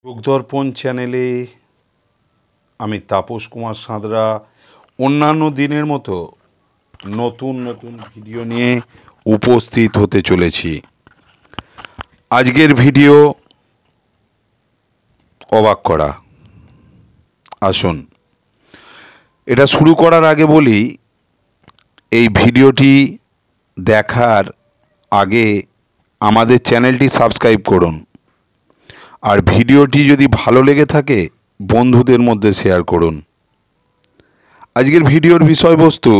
যুগদর্পণ চ্যানেলে আমি তাপস কুমার সাঁতরা অন্যান্য দিনের মতো নতুন নতুন ভিডিও নিয়ে উপস্থিত হতে চলেছি। আজকের ভিডিও অবাক করা। আসুন, এটা শুরু করার আগে বলি, এই ভিডিওটি দেখার আগে আমাদের চ্যানেলটি সাবস্ক্রাইব করুন, আর ভিডিওটি যদি ভালো লেগে থাকে বন্ধুদের মধ্যে শেয়ার করুন। আজকের ভিডিওর বিষয়বস্তু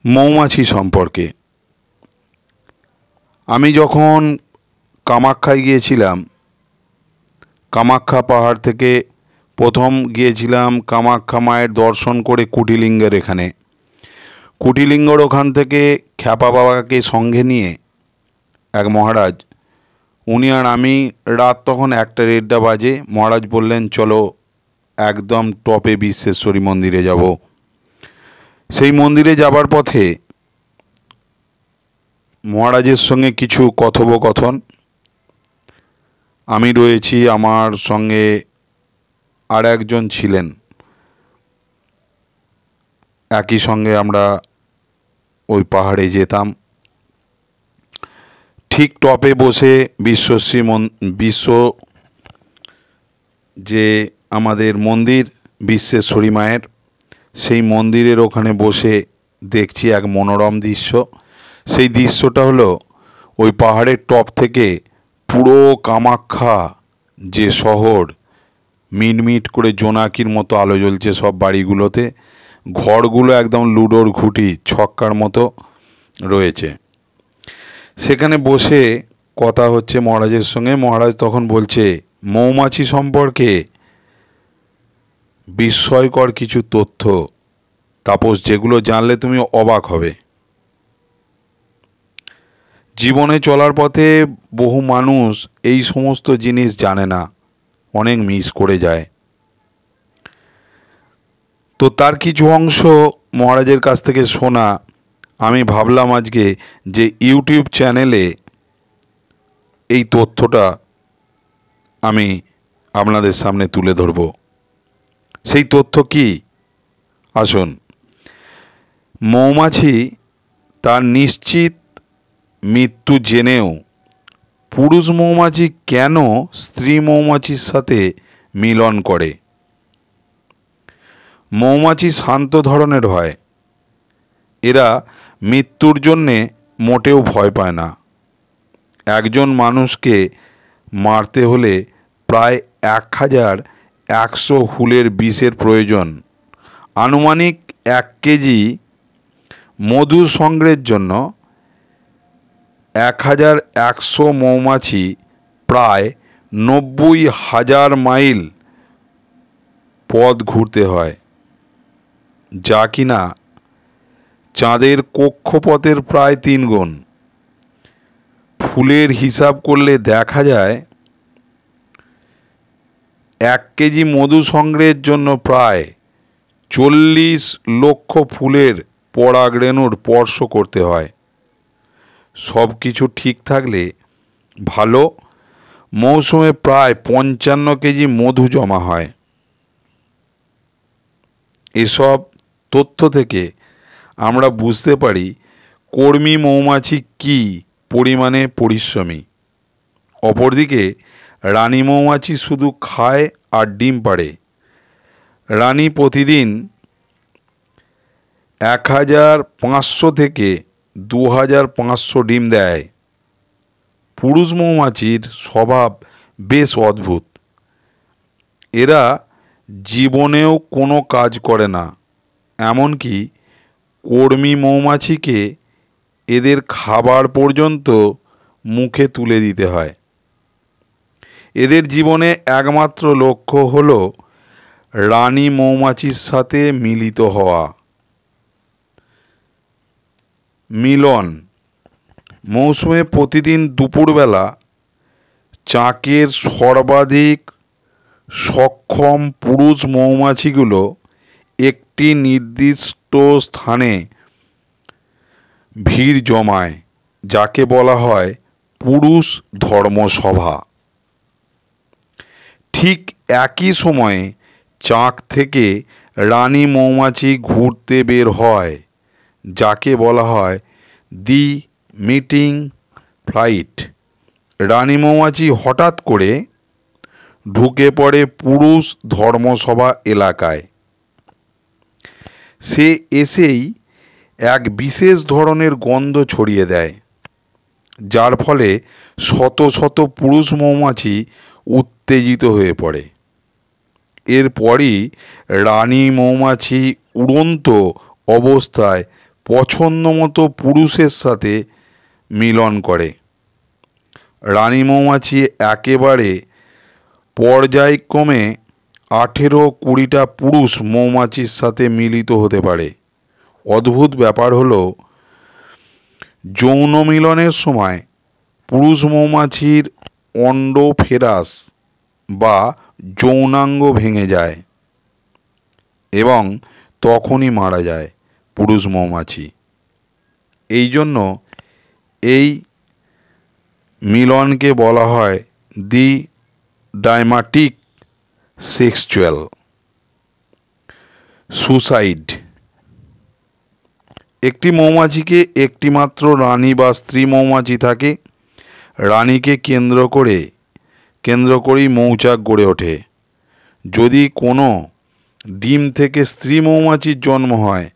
মৌমাছি সম্পর্কে। আমি যখন কামাখ্যায় গিয়েছিলাম, কামাখ্যা পাহাড় থেকে প্রথম গিয়েছিলাম কামাখ্যা মায়ের দর্শন করে কুটিলিঙ্গের এখানে। কুটিলিঙ্গর ওখান থেকে খ্যাপা বাবাকে সঙ্গে নিয়ে এক মহারাজ, উনি আর আমি, রাত তখন 1:30 বাজে। মহারাজ বললেন, চলো একদম টপে বিশ্বেশ্বরী মন্দিরে যাব। সেই মন্দিরে যাবার পথে মহারাজের সঙ্গে কিছু কথোপকথন। আমি রয়েছি, আমার সঙ্গে আর একজন ছিলেন, একই সঙ্গে আমরা ওই পাহাড়ে যেতাম। ঠিক টপে বসে বিশ্ব যে আমাদের মন্দির বিশ্বেশ্বরী মায়ের, সেই মন্দিরের ওখানে বসে দেখছি এক মনোরম দৃশ্য। সেই দৃশ্যটা হলো ওই পাহাড়ের টপ থেকে পুরো কামাখ্যা যে শহর, মিটমিট করে জোনাকির মতো আলো জ্বলছে সব বাড়িগুলোতে, ঘরগুলো একদম লুডোর ঘুঁটি ছক্কার মতো রয়েছে। সেখানে বসে কথা হচ্ছে মহারাজের সঙ্গে। মহারাজ তখন বলছে মৌমাছি সম্পর্কে বিস্ময়কর কিছু তথ্য, তাপস, যেগুলো জানলে তুমি অবাক হবে। জীবনে চলার পথে বহু মানুষ এই সমস্ত জিনিস জানে না, অনেক মিস করে যায়। তো তার কিছু অংশ মহারাজের কাছ থেকে শোনা, আমি ভাবলাম আজকে যে ইউটিউব চ্যানেলে এই তথ্যটা আমি আপনাদের সামনে তুলে ধরব। সেই তথ্য কি? আসুন, মৌমাছি তার নিশ্চিত মৃত্যু জেনেও পুরুষ মৌমাছি কেন স্ত্রী মৌমাছির সাথে মিলন করে? মৌমাছি শান্ত ধরনের হয়, এরা মৃত্যুর জন্যে মোটেও ভয় পায় না। একজন মানুষকে মারতে হলে প্রায় 1100 হুলের বিষের প্রয়োজন। আনুমানিক 1 কেজি মধু সংগ্রহের জন্য 1100 মৌমাছি প্রায় 90,000 মাইল পথ ঘুরতে হয়, যা কিনা চাঁদের কক্ষপথের প্রায় 3 গুণ। ফুলের হিসাব করলে দেখা যায় 1 কেজি মধু সংগ্রহের জন্য প্রায় 40 লক্ষ ফুলের পরাগরেণুর স্পর্শ করতে হয়। সব কিছু ঠিক থাকলে ভালো মৌসুমে প্রায় 55 কেজি মধু জমা হয়। এসব তথ্য থেকে আমরা বুঝতে পারি কর্মী মৌমাছি কী পরিমাণে পরিশ্রমী। অপরদিকে রানী মৌমাছি শুধু খায় আর ডিম পাড়ে। রানী প্রতিদিন 1500 থেকে 2500 ডিম দেয়। পুরুষ মৌমাছির স্বভাব বেশ অদ্ভুত। এরা জীবনেও কোনো কাজ করে না, এমনকি কর্মী মৌমাছিকে এদের খাবার পর্যন্ত মুখে তুলে দিতে হয়। এদের জীবনে একমাত্র লক্ষ্য হলো রানী মৌমাছির সাথে মিলিত হওয়া। মিলন মৌসুমে প্রতিদিন দুপুরবেলা চাকের সর্বাধিক সক্ষম পুরুষ মৌমাছিগুলো একটি নির্দিষ্ট স্থানে ভিড় জমায়, যাকে বলা হয় পুরুষ ধর্মসভা। ঠিক একই সময়ে চাক থেকে রানী মৌমাছি ঘুরতে বের হয়, যাকে বলা হয় দি মিটিং ফ্লাইট। রানী মৌমাছি হঠাৎ করে ঢুকে পড়ে পুরুষ ধর্মসভা এলাকায়। সে এসেই এক বিশেষ ধরনের গন্ধ ছড়িয়ে দেয়, যার ফলে শত শত পুরুষ মৌমাছি উত্তেজিত হয়ে পড়ে। এরপরই রানী মৌমাছি উড়ন্ত অবস্থায় পছন্দমতো পুরুষের সাথে মিলন করে। রানী মৌমাছি একেবারে পর্যায়ক্রমে 18-20টা পুরুষ মৌমাছির সাথে মিলিত হতে পারে। অদ্ভুত ব্যাপার হলো, যৌন মিলনের সময় পুরুষ মৌমাছির অন্ডোফেরাস বা যৌনাঙ্গ ভেঙে যায় এবং তখনই মারা যায় পুরুষ মৌমাছি। এই জন্য এই মিলনকে বলা হয় দি ডাইমাটিক সেক্সুয়াল সুসাইড। একটি মৌমাছিকে একটিমাত্র রানী বা স্ত্রী মৌমাছি থাকে। রানীকে কেন্দ্র করেই মৌচাক গড়ে ওঠে। যদি কোনো ডিম থেকে স্ত্রী মৌমাছির জন্ম হয়,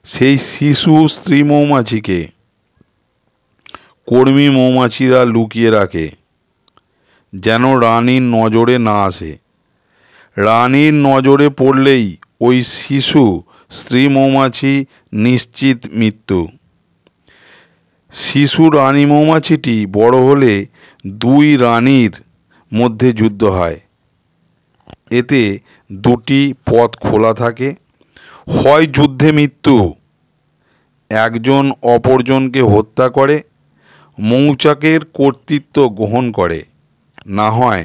সেই শিশু স্ত্রী মৌমাছিকে কর্মী মৌমাছিরা লুকিয়ে রাখে, যেন রানীর নজরে না আসে। রানীর নজরে পড়লেই ওই শিশু স্ত্রী মৌমাছি নিশ্চিত মৃত্যু। শিশু রানী মৌমাছিটি বড় হলে দুই রানীর মধ্যে যুদ্ধ হয়। এতে দুটি পথ খোলা থাকে, হয় যুদ্ধে মৃত্যু, একজন অপরজনকে হত্যা করে মৌচাকের কর্তৃত্ব গ্রহণ করে, না হয়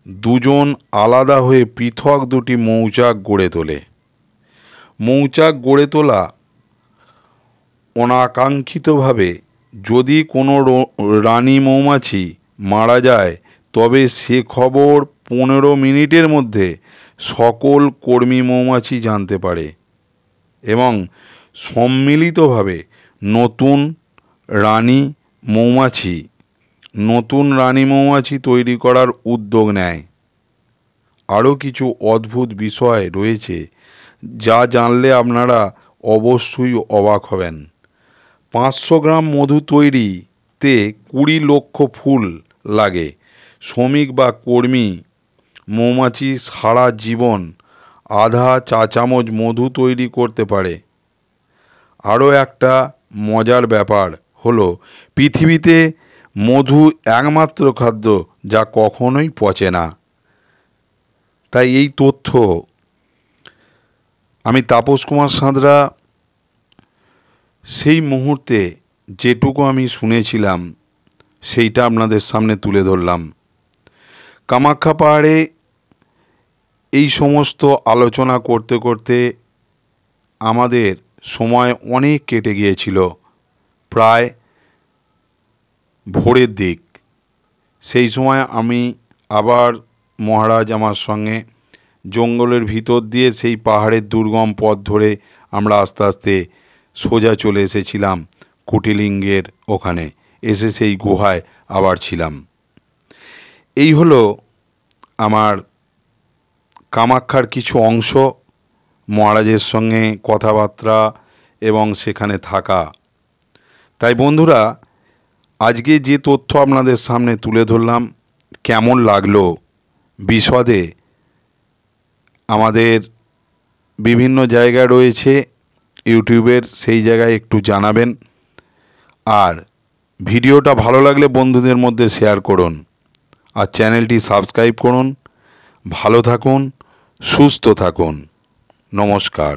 দুজন আলাদা হয়ে পৃথক দুটি মৌচাক গড়ে তোলে। মৌচাক গড়ে তোলা অনাকাঙ্ক্ষিতভাবে যদি কোনো রানী মৌমাছি মারা যায়, তবে সে খবর 15 মিনিটের মধ্যে সকল কর্মী মৌমাছি জানতে পারে এবং সম্মিলিতভাবে নতুন রানী মৌমাছি তৈরি করার উদ্যোগ নেয়। আরও কিছু অদ্ভুত বিষয় রয়েছে যা জানলে আপনারা অবশ্যই অবাক হবেন। 500 গ্রাম মধু তৈরিতে 20 লক্ষ ফুল লাগে। শ্রমিক বা কর্মী মৌমাছি সারা জীবন আধা চা চামচ মধু তৈরি করতে পারে। আরও একটা মজার ব্যাপার হলো, পৃথিবীতে মধু একমাত্র খাদ্য যা কখনোই পচে না। তাই এই তথ্য আমি তাপস কুমার সাঁতরা সেই মুহূর্তে যেটুকু আমি শুনেছিলাম সেইটা আপনাদের সামনে তুলে ধরলাম। কামাখ্যা পাহাড়ে এই সমস্ত আলোচনা করতে করতে আমাদের সময় অনেক কেটে গিয়েছিল, প্রায় ভোরের দিক। সেই সময় আমি আবার মহারাজ আমার সঙ্গে জঙ্গলের ভিতর দিয়ে সেই পাহাড়ের দুর্গম পথ ধরে আমরা আস্তে আস্তে সোজা চলে এসেছিলাম কুটিলিঙ্গের ওখানে, এসে সেই গুহায় আবার ছিলাম। এই হলো আমার কামাখ্যার কিছু অংশ, মহারাজের সঙ্গে কথাবার্তা এবং সেখানে থাকা। তাই বন্ধুরা, আজকে যে তথ্য আপনাদের সামনে তুলে ধরলাম, কেমন লাগলো বিশদে আমাদের বিভিন্ন জায়গা রয়েছে ইউটিউবের, সেই জায়গায় একটু জানাবেন। আর ভিডিওটা ভালো লাগলে বন্ধুদের মধ্যে শেয়ার করুন, আর চ্যানেলটি সাবস্ক্রাইব করুন। ভালো থাকুন, সুস্থ থাকুন। নমস্কার।